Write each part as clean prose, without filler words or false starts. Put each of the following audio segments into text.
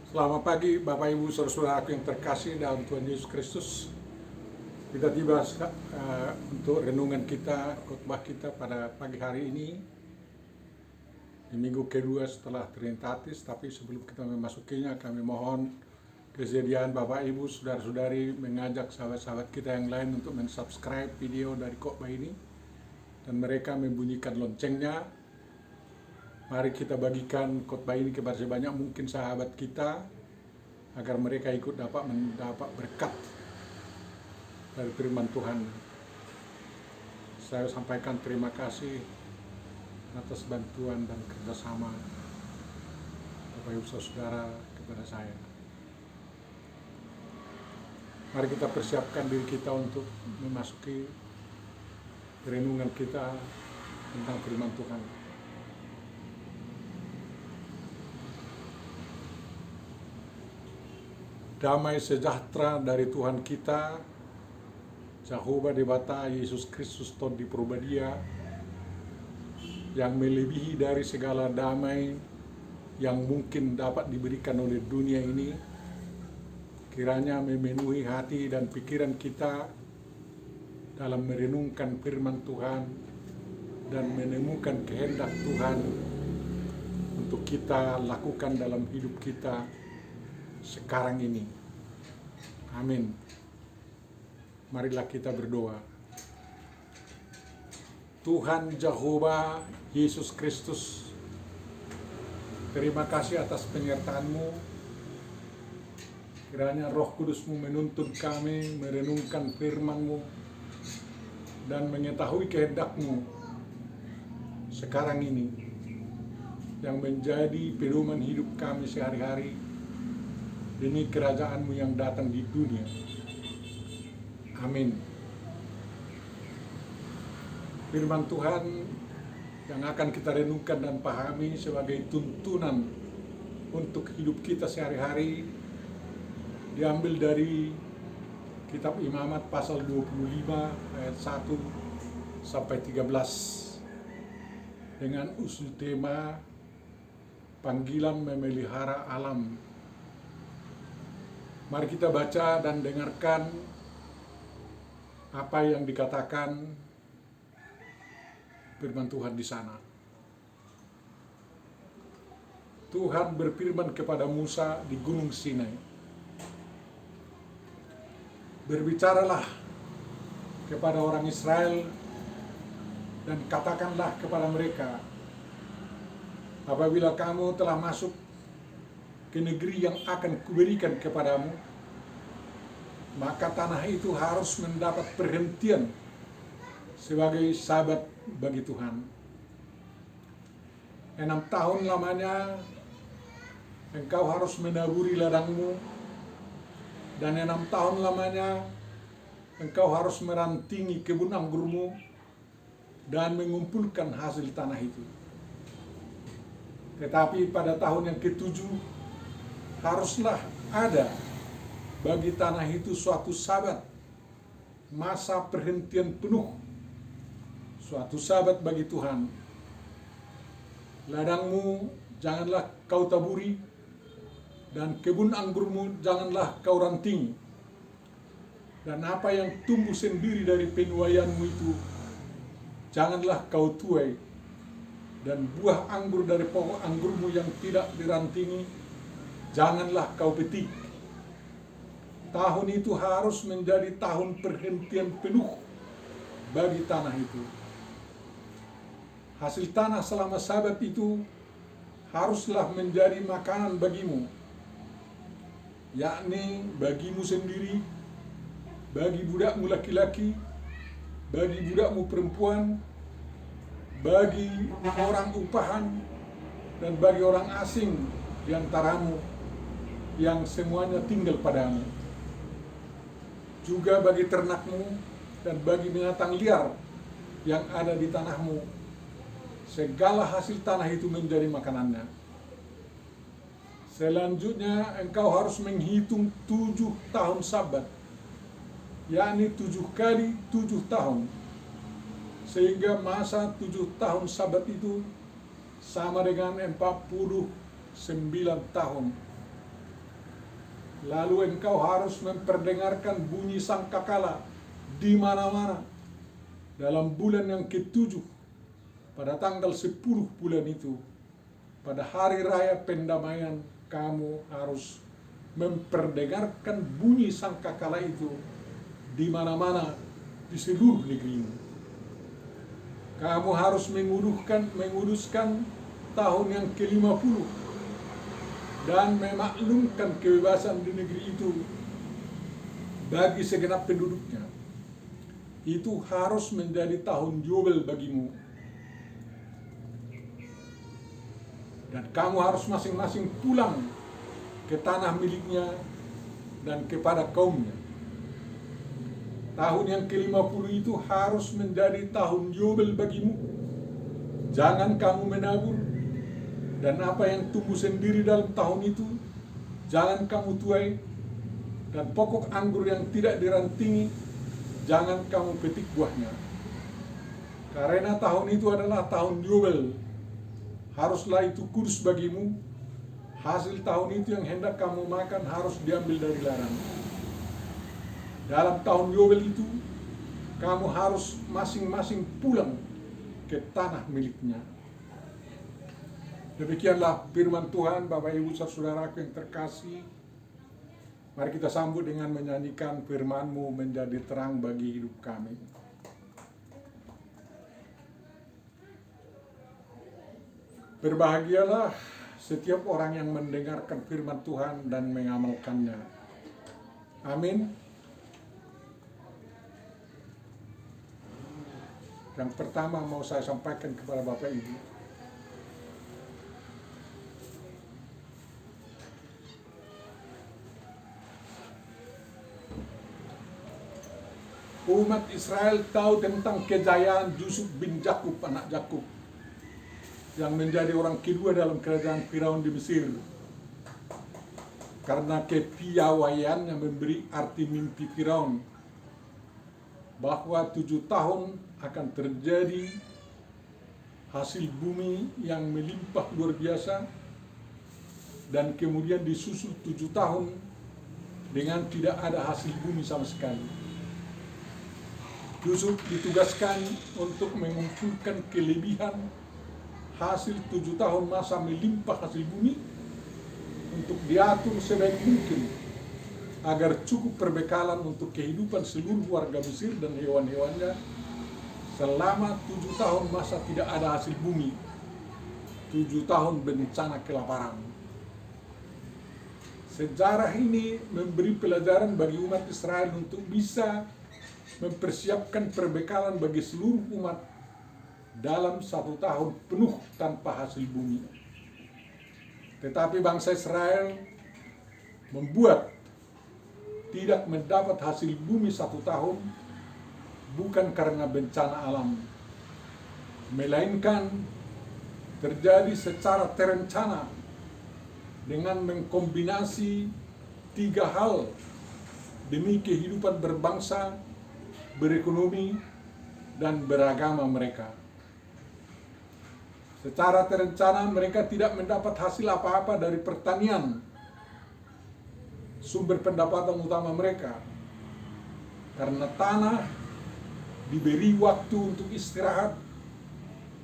Selamat pagi Bapak Ibu Saudara-saudaraku yang terkasih dalam Tuhan Yesus Kristus. Kita tiba untuk renungan kita, khotbah kita pada pagi hari ini di minggu kedua setelah Trinitatis. Tapi sebelum kita memasukinya, kami mohon kesediaan Bapak Ibu Saudara-saudari mengajak sahabat-sahabat kita yang lain untuk mensubscribe video dari khotbah ini dan mereka membunyikan loncengnya. Mari kita bagikan khotbah ini kepada sebanyak mungkin sahabat kita agar mereka ikut dapat mendapat berkat dari firman Tuhan. Saya sampaikan terima kasih atas bantuan dan kerjasama Bapak Ibu Saudara kepada saya. Mari kita persiapkan diri kita untuk memasuki renungan kita tentang firman Tuhan. Damai sejahtera dari Tuhan kita, Jehovah Debata Yesus Kristus Tuhan di Probadia, yang melebihi dari segala damai yang mungkin dapat diberikan oleh dunia ini, kiranya memenuhi hati dan pikiran kita dalam merenungkan firman Tuhan dan menemukan kehendak Tuhan untuk kita lakukan dalam hidup kita sekarang ini. Amin. Marilah kita berdoa. Tuhan Jehovah Yesus Kristus, terima kasih atas penyertaan-Mu. Kiranya Roh Kudus-Mu menuntun kami merenungkan firman-Mu dan mengetahui kehendak-Mu sekarang ini yang menjadi pedoman hidup kami sehari-hari demi kerajaan-Mu yang datang di dunia. Amin. Firman Tuhan yang akan kita renungkan dan pahami sebagai tuntunan untuk hidup kita sehari-hari diambil dari Kitab Imamat pasal 25 ayat 1 sampai 13 dengan usul tema panggilan memelihara alam. Mari kita baca dan dengarkan apa yang dikatakan firman Tuhan di sana. Tuhan berfirman kepada Musa di Gunung Sinai, "Berbicaralah kepada orang Israel dan katakanlah kepada mereka, apabila kamu telah masuk ke negeri yang akan kuberikan kepadamu, maka tanah itu harus mendapat perhentian sebagai sabat bagi Tuhan. 6 tahun lamanya engkau harus menaburi ladangmu, dan 6 tahun lamanya engkau harus merantingi kebun anggurmu dan mengumpulkan hasil tanah itu. Tetapi pada tahun yang ke-7 haruslah ada bagi tanah itu suatu sabat, masa perhentian penuh, suatu sabat bagi Tuhan. Ladangmu janganlah kau taburi, dan kebun anggurmu janganlah kau rantingi. Dan apa yang tumbuh sendiri dari penuaianmu itu janganlah kau tuai, dan buah anggur dari pokok anggurmu yang tidak dirantingi janganlah kau petik. Tahun itu harus menjadi tahun perhentian penuh bagi tanah itu. Hasil tanah selama sabat itu haruslah menjadi makanan bagimu, yakni bagimu sendiri, bagi budakmu laki-laki, bagi budakmu perempuan, bagi orang upahan, dan bagi orang asing di antaramu yang semuanya tinggal padamu, juga bagi ternakmu dan bagi binatang liar yang ada di tanahmu. Segala hasil tanah itu menjadi makanannya. Selanjutnya engkau harus menghitung 7 tahun sabat, yakni 7 kali 7 tahun, sehingga masa 7 tahun sabat itu sama dengan 49 tahun. Lalu engkau harus memperdengarkan bunyi sangkakala di mana-mana. Dalam bulan yang ke-7, pada tanggal 10 bulan itu, pada hari raya pendamaian, kamu harus memperdengarkan bunyi sangkakala itu di mana-mana di seluruh negeri ini. Kamu harus menguduskan tahun yang ke-50 dan memaklumkan kebebasan di negeri itu bagi segenap penduduknya. Itu harus menjadi tahun Yobel bagimu. Dan kamu harus masing-masing pulang ke tanah miliknya dan kepada kaumnya. Tahun yang ke-50 itu harus menjadi tahun Yobel bagimu. Jangan kamu menabur, dan apa yang tumbuh sendiri dalam tahun itu jangan kamu tuai, dan pokok anggur yang tidak dirantingi jangan kamu petik buahnya. Karena tahun itu adalah tahun Yobel, haruslah itu kudus bagimu. Hasil tahun itu yang hendak kamu makan harus diambil dari ladang. Dalam tahun Yobel itu, kamu harus masing-masing pulang ke tanah miliknya. Demikianlah firman Tuhan, Bapak Ibu saudaraku yang terkasih. Mari kita sambut dengan menyanyikan firman-Mu menjadi terang bagi hidup kami. Berbahagialah setiap orang yang mendengarkan firman Tuhan dan mengamalkannya. Amin. Yang pertama mau saya sampaikan kepada Bapak Ibu, umat Israel tahu tentang kejayaan Yusuf bin Yakub, anak Yakub, yang menjadi orang kedua dalam kerajaan Firaun di Mesir. Karena kepiawaiannya memberi arti mimpi Firaun bahwa 7 tahun akan terjadi hasil bumi yang melimpah luar biasa, dan kemudian disusul 7 tahun dengan tidak ada hasil bumi sama sekali. Yusuf ditugaskan untuk mengumpulkan kelebihan hasil 7 tahun masa melimpah hasil bumi untuk diatur sebaik mungkin agar cukup perbekalan untuk kehidupan seluruh warga Mesir dan hewan-hewannya selama 7 tahun masa tidak ada hasil bumi, 7 tahun bencana kelaparan. Sejarah ini memberi pelajaran bagi umat Israel untuk bisa mempersiapkan perbekalan bagi seluruh umat dalam 1 tahun penuh tanpa hasil bumi. Tetapi bangsa Israel membuat tidak mendapat hasil bumi 1 tahun bukan karena bencana alam, melainkan terjadi secara terencana dengan mengkombinasi 3 hal demi kehidupan berbangsa, berekonomi, dan beragama mereka. Secara terencana mereka tidak mendapat hasil apa-apa dari pertanian, sumber pendapatan utama mereka, karena tanah diberi waktu untuk istirahat,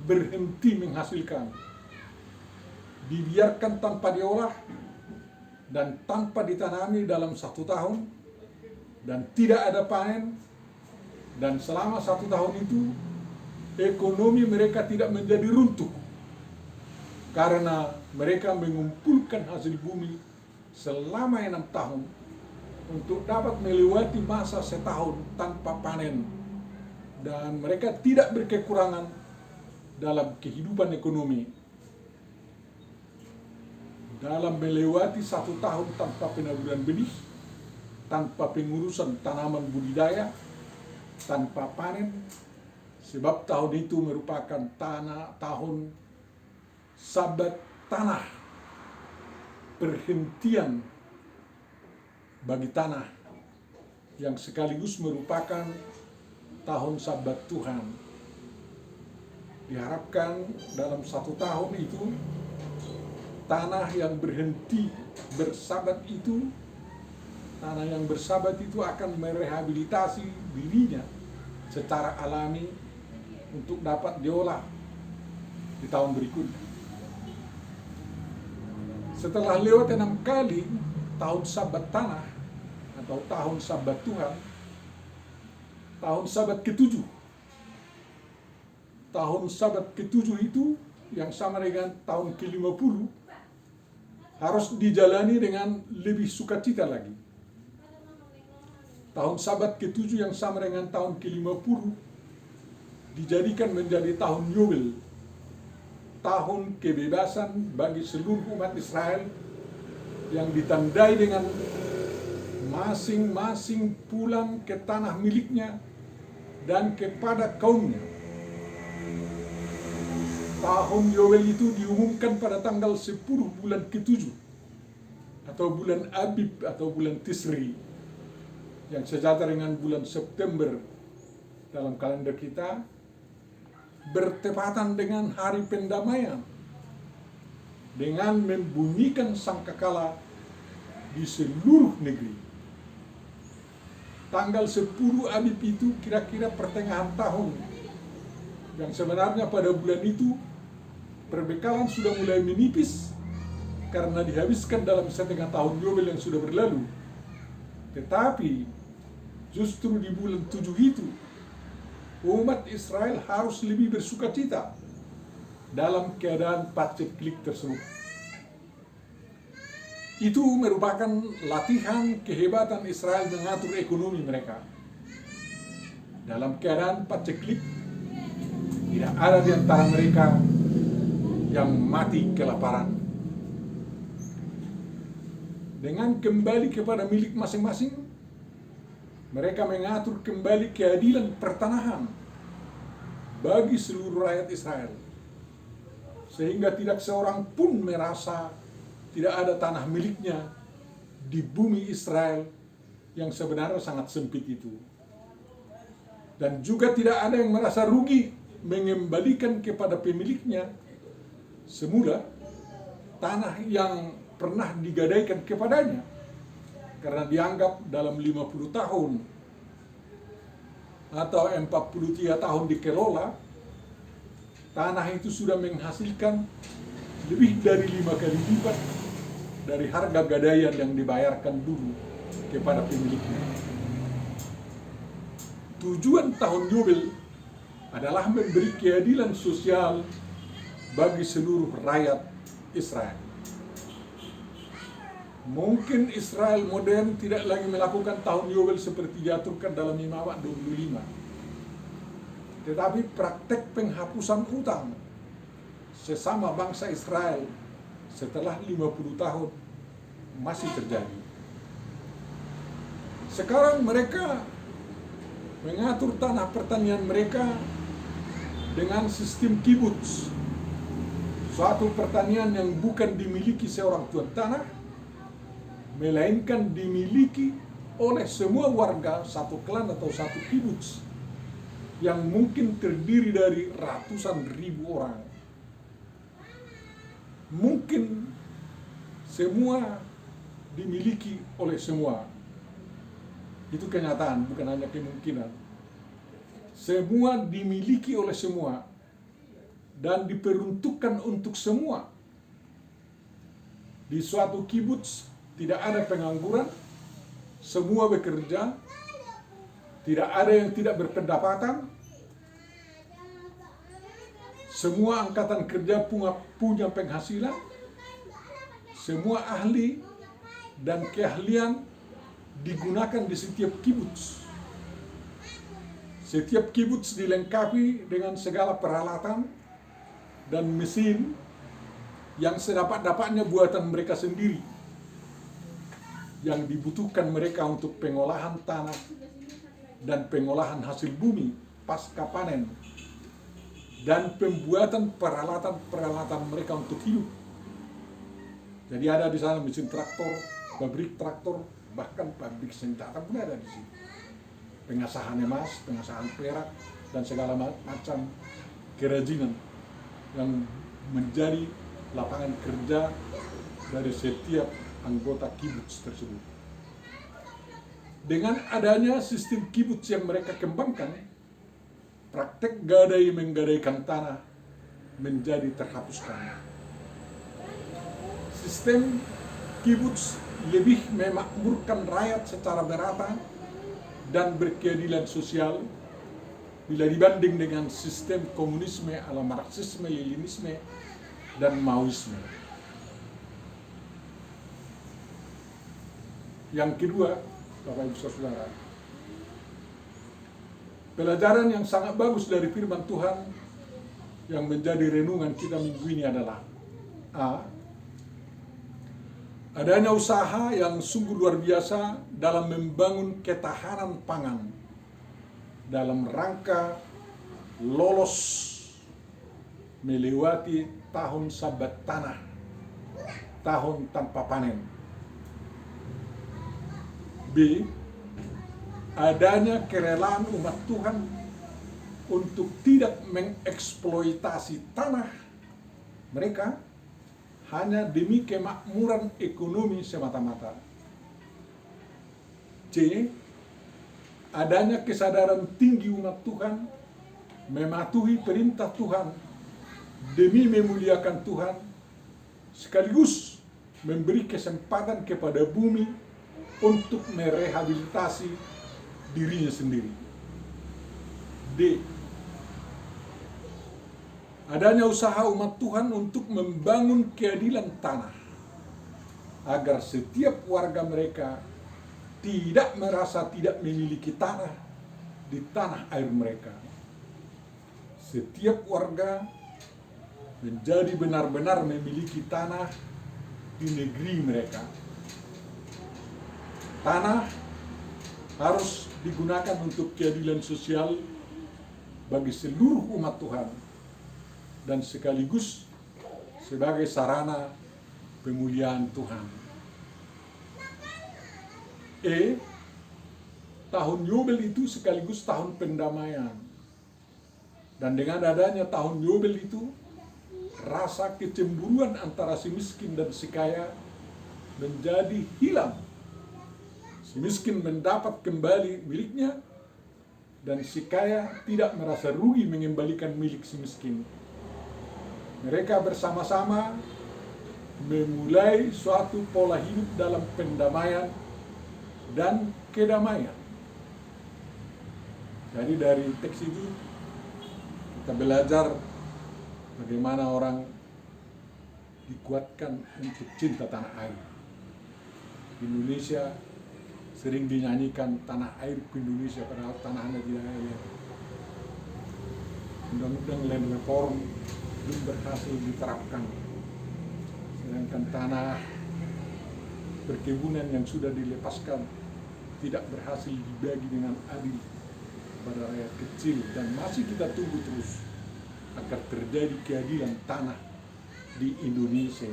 berhenti menghasilkan, dibiarkan tanpa diolah dan tanpa ditanami dalam 1 tahun, dan tidak ada panen. Dan selama 1 tahun itu ekonomi mereka tidak menjadi runtuh karena mereka mengumpulkan hasil bumi selama 6 tahun untuk dapat melewati masa setahun tanpa panen, dan mereka tidak berkekurangan dalam kehidupan ekonomi. Dalam melewati 1 tahun tanpa penaburan benih, tanpa pengurusan tanaman budidaya, tanpa panen, sebab tahun itu merupakan tahun Sabat tanah, perhentian bagi tanah, yang sekaligus merupakan tahun Sabat Tuhan. Diharapkan dalam 1 tahun itu tanah yang berhenti bersabat itu Tanah yang bersabat itu akan merehabilitasi dirinya secara alami untuk dapat diolah di tahun berikutnya. Setelah lewat 6 kali tahun sabat tanah atau tahun sabat Tuhan, tahun sabat ke-7. Tahun sabat ke-7 itu yang sama dengan tahun ke-50 harus dijalani dengan lebih sukacita lagi. Tahun sabat ke-7 yang sama dengan tahun ke-50 dijadikan menjadi tahun Yobel, tahun kebebasan bagi seluruh umat Israel yang ditandai dengan masing-masing pulang ke tanah miliknya dan kepada kaumnya. Tahun Yobel itu diumumkan pada tanggal 10 bulan ke-7 atau bulan Abib atau bulan Tisri yang sejajar dengan bulan September dalam kalender kita, bertepatan dengan hari pendamaian dengan membunyikan sangkakala di seluruh negeri. Tanggal 10 Abib itu kira-kira pertengahan tahun, yang sebenarnya pada bulan itu perbekalan sudah mulai menipis karena dihabiskan dalam setengah tahun Yobel yang sudah berlalu. Tetapi justru di bulan 7 itu umat Israel harus lebih bersukacita dalam keadaan paceklik tersebut. Itu merupakan latihan kehebatan Israel mengatur ekonomi mereka. Dalam keadaan paceklik, tidak ada di antara mereka yang mati kelaparan. Dengan kembali kepada milik masing-masing, mereka mengatur kembali keadilan pertanahan bagi seluruh rakyat Israel. Sehingga tidak seorang pun merasa tidak ada tanah miliknya di bumi Israel yang sebenarnya sangat sempit itu. Dan juga tidak ada yang merasa rugi mengembalikan kepada pemiliknya semula tanah yang pernah digadaikan kepadanya, karena dianggap dalam 50 tahun atau 43 tahun dikelola, tanah itu sudah menghasilkan lebih dari 5 kali lipat dari harga gadaian yang dibayarkan dulu kepada pemiliknya. Tujuan tahun Yobel adalah memberi keadilan sosial bagi seluruh rakyat Israel. Mungkin Israel modern tidak lagi melakukan tahun Yobel seperti diaturkan dalam Imamat 25. Tetapi praktek penghapusan utang sesama bangsa Israel setelah 50 tahun masih terjadi. Sekarang mereka mengatur tanah pertanian mereka dengan sistem kibuts, suatu pertanian yang bukan dimiliki seorang tuan tanah, melainkan dimiliki oleh semua warga satu klan atau satu kibuts yang mungkin terdiri dari ratusan ribu orang. Mungkin semua dimiliki oleh semua. Itu kenyataan, bukan hanya kemungkinan. Semua dimiliki oleh semua dan diperuntukkan untuk semua. Di suatu kibuts tidak ada pengangguran, semua bekerja, tidak ada yang tidak berpendapatan, semua angkatan kerja punya penghasilan, semua ahli dan keahlian digunakan di setiap kibuts. Setiap kibuts dilengkapi dengan segala peralatan dan mesin yang sedapat-dapatnya buatan mereka sendiri, yang dibutuhkan mereka untuk pengolahan tanah dan pengolahan hasil bumi pasca panen, dan pembuatan peralatan-peralatan mereka untuk hidup. Jadi ada di sana mesin traktor, pabrik traktor, bahkan pabrik senjata pun ada di sini. Pengasahan emas, pengasahan perak, dan segala macam kerajinan yang menjadi lapangan kerja dari setiap anggota kibuts tersebut. Dengan adanya sistem kibuts yang mereka kembangkan, praktek gadai menggadaikan tanah menjadi terhapuskan. Sistem kibuts lebih memakmurkan rakyat secara merata dan berkeadilan sosial bila dibanding dengan sistem komunisme ala Marxisme, Leninisme, dan Maoisme. Yang kedua, Bapak Ibu Saudara, pelajaran yang sangat bagus dari firman Tuhan yang menjadi renungan kita minggu ini adalah A. Adanya usaha yang sungguh luar biasa dalam membangun ketahanan pangan dalam rangka lolos melewati tahun sabat tanah, tahun tanpa panen. B. Adanya kerelaan umat Tuhan untuk tidak mengeksploitasi tanah mereka hanya demi kemakmuran ekonomi semata-mata. C. Adanya kesadaran tinggi umat Tuhan mematuhi perintah Tuhan demi memuliakan Tuhan, sekaligus memberi kesempatan kepada bumi untuk merehabilitasi dirinya sendiri. D. Adanya usaha umat Tuhan untuk membangun keadilan tanah agar setiap warga mereka tidak merasa tidak memiliki tanah di tanah air mereka. Setiap warga menjadi benar-benar memiliki tanah di negeri mereka. Tanah harus digunakan untuk keadilan sosial bagi seluruh umat Tuhan dan sekaligus sebagai sarana pemuliaan Tuhan. E. Tahun Yobel itu sekaligus tahun pendamaian. Dan dengan adanya tahun Yobel itu, rasa kecemburuan antara si miskin dan si kaya menjadi hilang. Si miskin mendapat kembali miliknya, dan si kaya tidak merasa rugi mengembalikan milik si miskin. Mereka bersama-sama memulai suatu pola hidup dalam pendamaian dan kedamaian. Jadi dari teks itu kita belajar bagaimana orang dikuatkan untuk cinta tanah air. Indonesia sering dinyanyikan tanah airku Indonesia, padahal tanahnya tidak air. Undang-undang land reform belum berhasil diterapkan, sedangkan tanah perkebunan yang sudah dilepaskan tidak berhasil dibagi dengan adil pada rakyat kecil, dan masih kita tunggu terus agar terjadi keadilan tanah di Indonesia.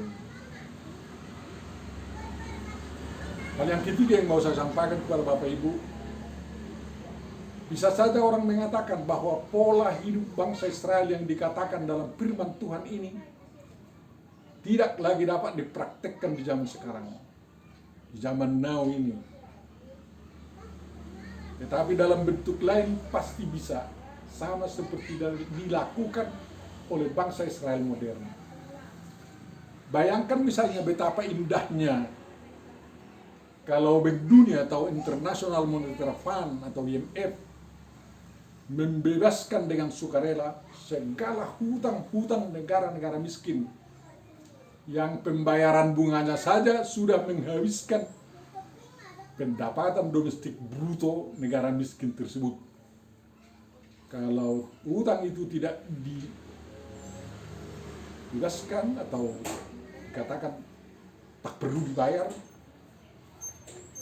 Hal yang ketiga yang mau saya sampaikan kepada Bapak Ibu, bisa saja orang mengatakan bahwa pola hidup bangsa Israel yang dikatakan dalam firman Tuhan ini tidak lagi dapat dipraktekkan di zaman sekarang, di zaman now ini. Tetapi dalam bentuk lain pasti bisa, sama seperti dilakukan oleh bangsa Israel modern. Bayangkan misalnya betapa indahnya kalau Bank Dunia atau International Monetary Fund atau IMF membebaskan dengan sukarela segala hutang-hutang negara-negara miskin yang pembayaran bunganya saja sudah menghabiskan pendapatan domestik bruto negara miskin tersebut. Kalau hutang itu tidak dibebaskan atau dikatakan tak perlu dibayar,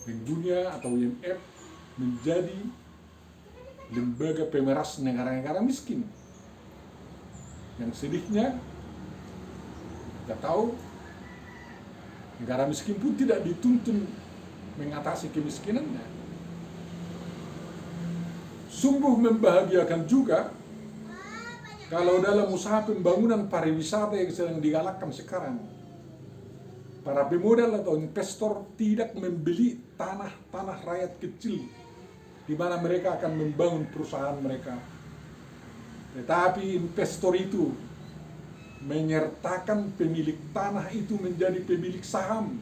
Bank Dunia atau IMF menjadi lembaga pemeras negara-negara miskin. Yang sedihnya, kita tahu negara miskin pun tidak dituntun mengatasi kemiskinannya. Sungguh membahagiakan juga kalau dalam usaha pembangunan pariwisata yang sedang digalakkan sekarang, Para pemodal atau investor tidak membeli tanah-tanah rakyat kecil di mana mereka akan membangun perusahaan mereka. Tetapi investor itu menyertakan pemilik tanah itu menjadi pemilik saham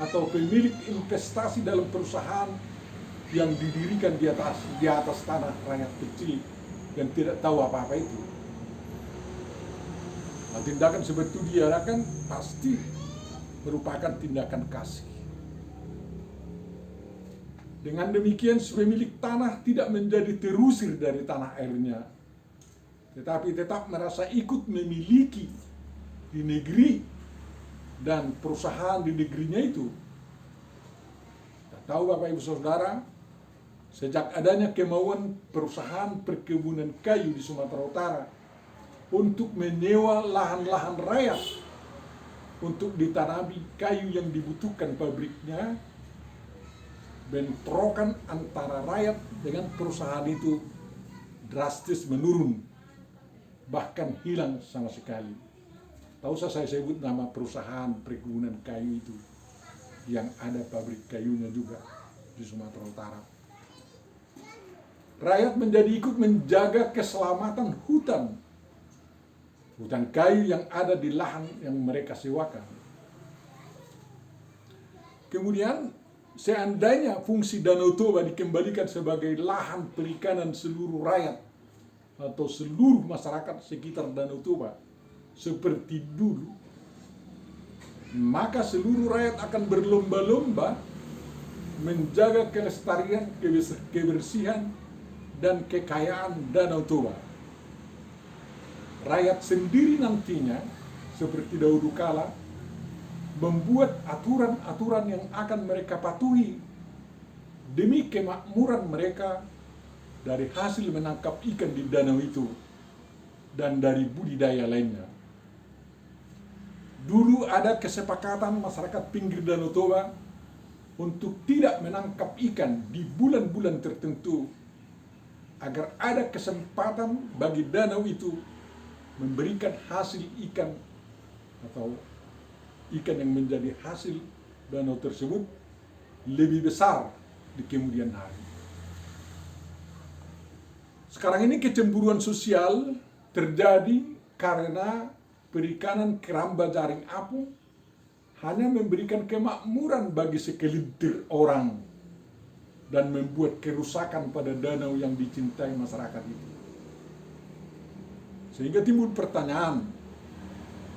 atau pemilik investasi dalam perusahaan yang didirikan di atas tanah rakyat kecil yang tidak tahu apa-apa itu. Nah, tindakan seperti itu diarahkan pasti merupakan tindakan kasih. Dengan demikian, pemilik tanah tidak menjadi terusir dari tanah airnya, tetapi tetap merasa ikut memiliki di negeri dan perusahaan di negerinya itu. Kita tahu Bapak Ibu Saudara, sejak adanya kemauan perusahaan perkebunan kayu di Sumatera Utara untuk menyewa lahan-lahan rakyat untuk ditanami kayu yang dibutuhkan pabriknya, bentrokan antara rakyat dengan perusahaan itu drastis menurun, bahkan hilang sama sekali. Tak usah saya sebut nama perusahaan perkebunan kayu itu yang ada pabrik kayunya juga di Sumatera Utara. Rakyat menjadi ikut menjaga keselamatan hutan kayu yang ada di lahan yang mereka sewakan. Kemudian, seandainya fungsi Danau Toba dikembalikan sebagai lahan perikanan seluruh rakyat atau seluruh masyarakat sekitar Danau Toba seperti dulu, maka seluruh rakyat akan berlomba-lomba menjaga kelestarian, kebersihan, dan kekayaan Danau Toba. Rakyat sendiri nantinya, seperti dahulu kala, membuat aturan-aturan yang akan mereka patuhi demi kemakmuran mereka dari hasil menangkap ikan di danau itu dan dari budidaya lainnya. Dulu ada kesepakatan masyarakat pinggir Danau Toba untuk tidak menangkap ikan di bulan-bulan tertentu agar ada kesempatan bagi danau itu memberikan hasil ikan atau ikan yang menjadi hasil danau tersebut lebih besar di kemudian hari. Sekarang ini kecemburuan sosial terjadi karena perikanan keramba jaring apung hanya memberikan kemakmuran bagi segelintir orang dan membuat kerusakan pada danau yang dicintai masyarakat itu. Sehingga timbul pertanyaan,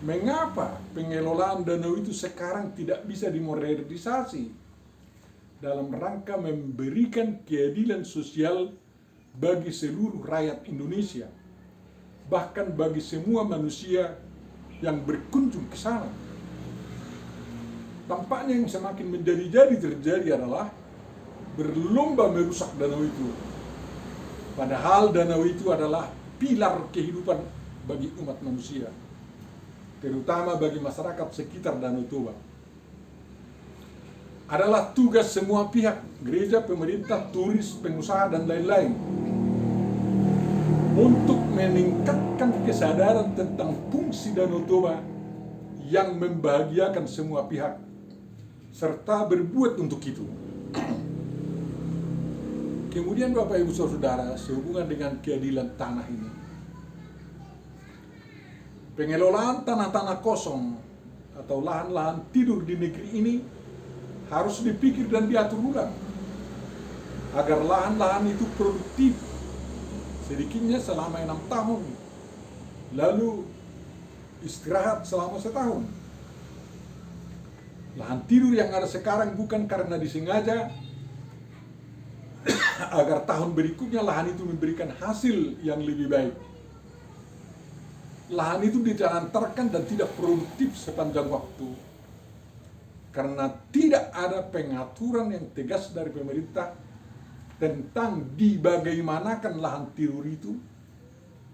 mengapa pengelolaan danau itu sekarang tidak bisa dimodernisasi dalam rangka memberikan keadilan sosial bagi seluruh rakyat Indonesia, bahkan bagi semua manusia yang berkunjung ke sana. Tampaknya yang semakin menjadi-jadi terjadi adalah berlomba merusak danau itu. Padahal danau itu adalah pilar kehidupan bagi umat manusia, terutama bagi masyarakat sekitar Danau Toba. Adalah tugas semua pihak, gereja, pemerintah, turis, pengusaha, dan lain-lain, untuk meningkatkan kesadaran tentang fungsi Danau Toba yang membahagiakan semua pihak, serta berbuat untuk itu. Kemudian Bapak Ibu Saudara, sehubungan dengan keadilan tanah ini, pengelolaan tanah-tanah kosong atau lahan-lahan tidur di negeri ini harus dipikir dan diatur ulang agar lahan-lahan itu produktif sedikitnya selama 6 tahun, lalu istirahat selama 1 tahun. Lahan tidur yang ada sekarang bukan karena disengaja agar tahun berikutnya lahan itu memberikan hasil yang lebih baik. Lahan itu ditelantarkan dan tidak produktif sepanjang waktu karena tidak ada pengaturan yang tegas dari pemerintah tentang dibagaimanakan lahan tidur itu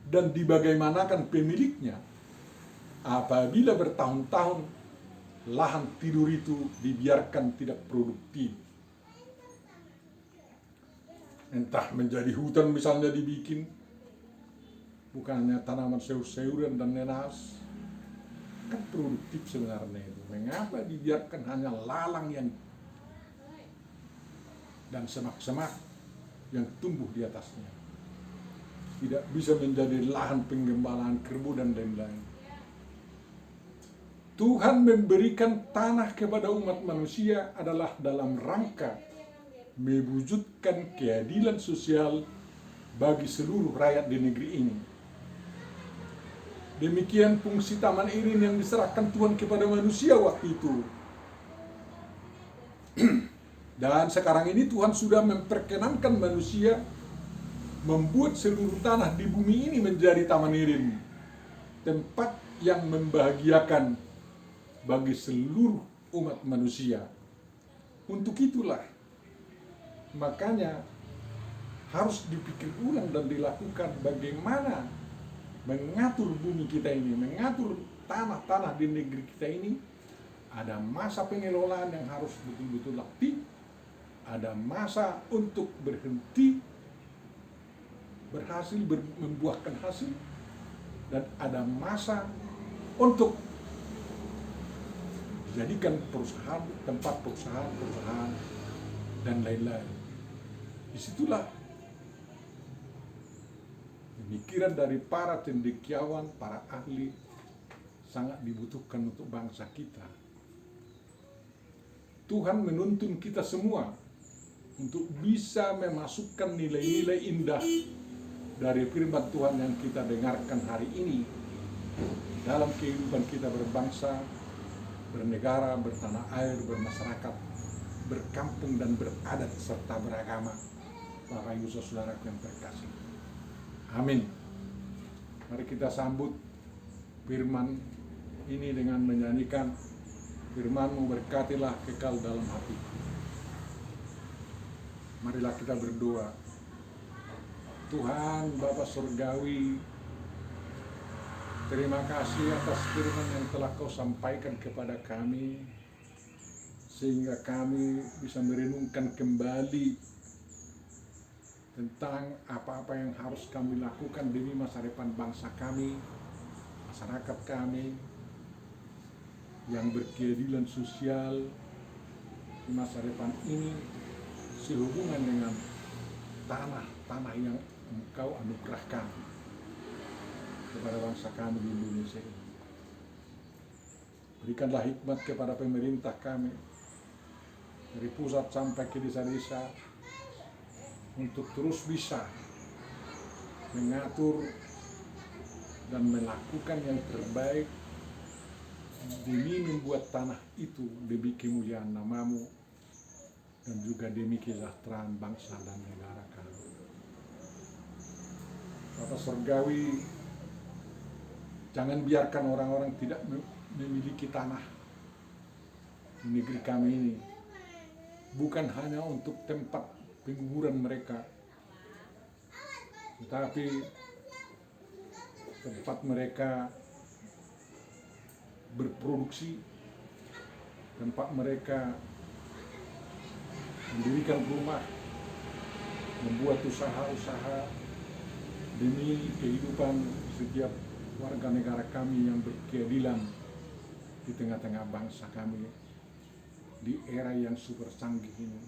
dan dibagaimanakan pemiliknya apabila bertahun-tahun lahan tidur itu dibiarkan tidak produktif. Entah menjadi hutan misalnya dibikin, bukannya tanaman sayur-sayuran dan nenas, kan produktif sebenarnya itu. Mengapa dibiarkan hanya lalang yang dan semak-semak yang tumbuh di atasnya? Tidak bisa menjadi lahan penggembalaan kerbau dan lain-lain. Tuhan memberikan tanah kepada umat manusia adalah dalam rangka mewujudkan keadilan sosial bagi seluruh rakyat di negeri ini. Demikian fungsi Taman Eden yang diserahkan Tuhan kepada manusia waktu itu. Dan sekarang ini Tuhan sudah memperkenankan manusia membuat seluruh tanah di bumi ini menjadi Taman Eden, tempat yang membahagiakan bagi seluruh umat manusia. Untuk itulah, makanya harus dipikir ulang dan dilakukan bagaimana mengatur bumi kita ini, mengatur tanah-tanah di negeri kita ini. Ada masa pengelolaan yang harus betul-betul aktif, ada masa untuk berhenti, berhasil membuahkan hasil, dan ada masa untuk dijadikan perusahaan, tempat perusahaan dan lain-lain. Disitulah pemikiran dari para cendekiawan, para ahli sangat dibutuhkan untuk bangsa kita. Tuhan menuntun kita semua untuk bisa memasukkan nilai-nilai indah dari firman Tuhan yang kita dengarkan hari ini dalam kehidupan kita berbangsa, bernegara, bertanah air, bermasyarakat, berkampung dan beradat serta beragama. Bapak Ibu Saudaraku yang terkasih. Amin. Mari kita sambut firman ini dengan menyanyikan firman-Mu berkatilah kekal dalam hati. Marilah kita berdoa. Tuhan Bapa Surgawi, terima kasih atas firman yang telah Kau sampaikan kepada kami, sehingga kami bisa merenungkan kembali tentang apa-apa yang harus kami lakukan demi masa depan bangsa kami, masyarakat kami, yang berkeadilan sosial di masa depan ini, sehubungan dengan tanah-tanah yang Engkau anugerahkan kepada bangsa kami di Indonesia ini. Berikanlah hikmat kepada pemerintah kami, dari pusat sampai ke desa-desa, untuk terus bisa mengatur dan melakukan yang terbaik demi membuat tanah itu demi kemuliaan nama-Mu dan juga demi kesejahteraan bangsa dan negara kami. Bapak Surgawi, jangan biarkan orang-orang tidak memiliki tanah di negeri kami ini, bukan hanya untuk tempat penguburan mereka, tetapi tempat mereka berproduksi, tempat mereka mendirikan rumah, membuat usaha-usaha demi kehidupan setiap warga negara kami yang berkeadilan di tengah-tengah bangsa kami di era yang super canggih ini.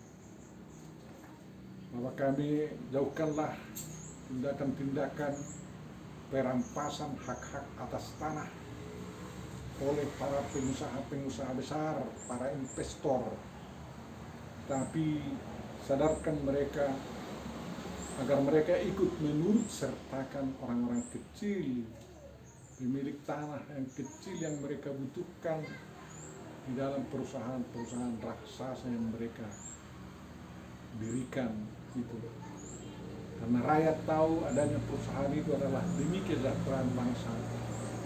Bahwa kami jauhkanlah tindakan-tindakan perampasan hak-hak atas tanah oleh para pengusaha-pengusaha besar, para investor. Tapi sadarkan mereka agar mereka ikut menurut sertakan orang-orang kecil, pemilik tanah yang kecil yang mereka butuhkan di dalam perusahaan-perusahaan raksasa yang mereka dirikan itu. Karena rakyat tahu adanya perusahaan itu adalah demi kesejahteraan bangsa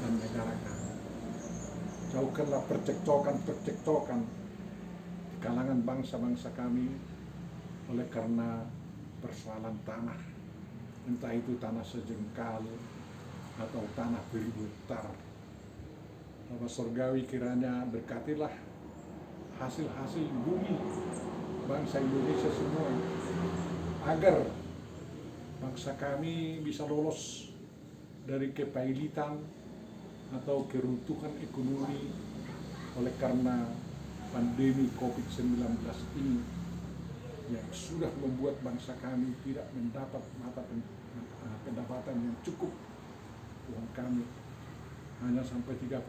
dan negara kami. Jauhkanlah percekcokan di kalangan bangsa-bangsa kami oleh karena persoalan tanah, entah itu tanah sejengkal atau tanah beribu hektar. Bapak Surgawi, kiranya berkatilah hasil-hasil bumi bangsa Indonesia semua, agar bangsa kami bisa lolos dari kepailitan atau keruntuhan ekonomi oleh karena pandemi COVID-19 ini yang sudah membuat bangsa kami tidak mendapat pendapatan yang cukup. Tuhan, kami hanya sampai 3%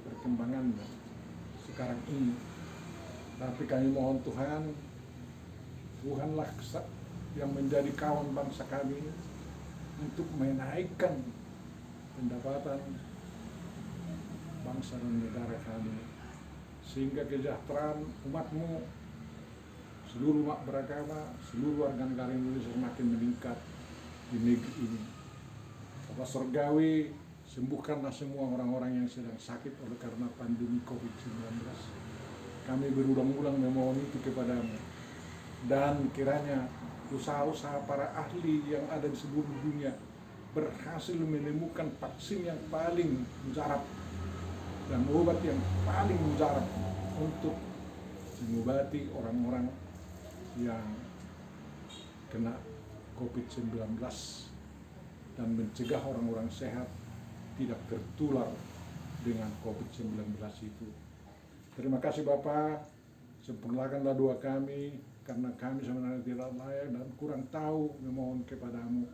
perkembangannya sekarang ini. Tapi kami mohon Tuhan, Tuhanlah yang menjadi kawan bangsa kami untuk menaikkan pendapatan bangsa dan negara kami, sehingga kesejahteraan umatmu, seluruh umat beragama, seluruh warga negara Indonesia semakin meningkat di negeri ini. Bapak Surgawi, sembuhkanlah semua orang-orang yang sedang sakit oleh karena pandemi COVID-19. Kami berulang-ulang memohon itu kepadamu. Dan kiranya usaha-usaha para ahli yang ada di seluruh dunia berhasil menemukan vaksin yang paling mujarab dan obat yang paling mujarab untuk mengobati orang-orang yang kena COVID-19 dan mencegah orang-orang sehat tidak tertular dengan COVID-19 itu. Terima kasih Bapak, sempurnakanlah doa kami, karena kami sebenarnya tidak layak dan kurang tahu memohon kepadamu.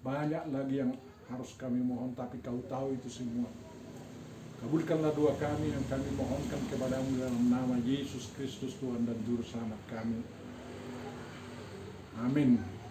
Banyak lagi yang harus kami mohon, tapi Kau tahu itu semua. Kabulkanlah doa kami yang kami mohonkan kepadamu dalam nama Yesus Kristus Tuhan dan Juru Selamat kami. Amin.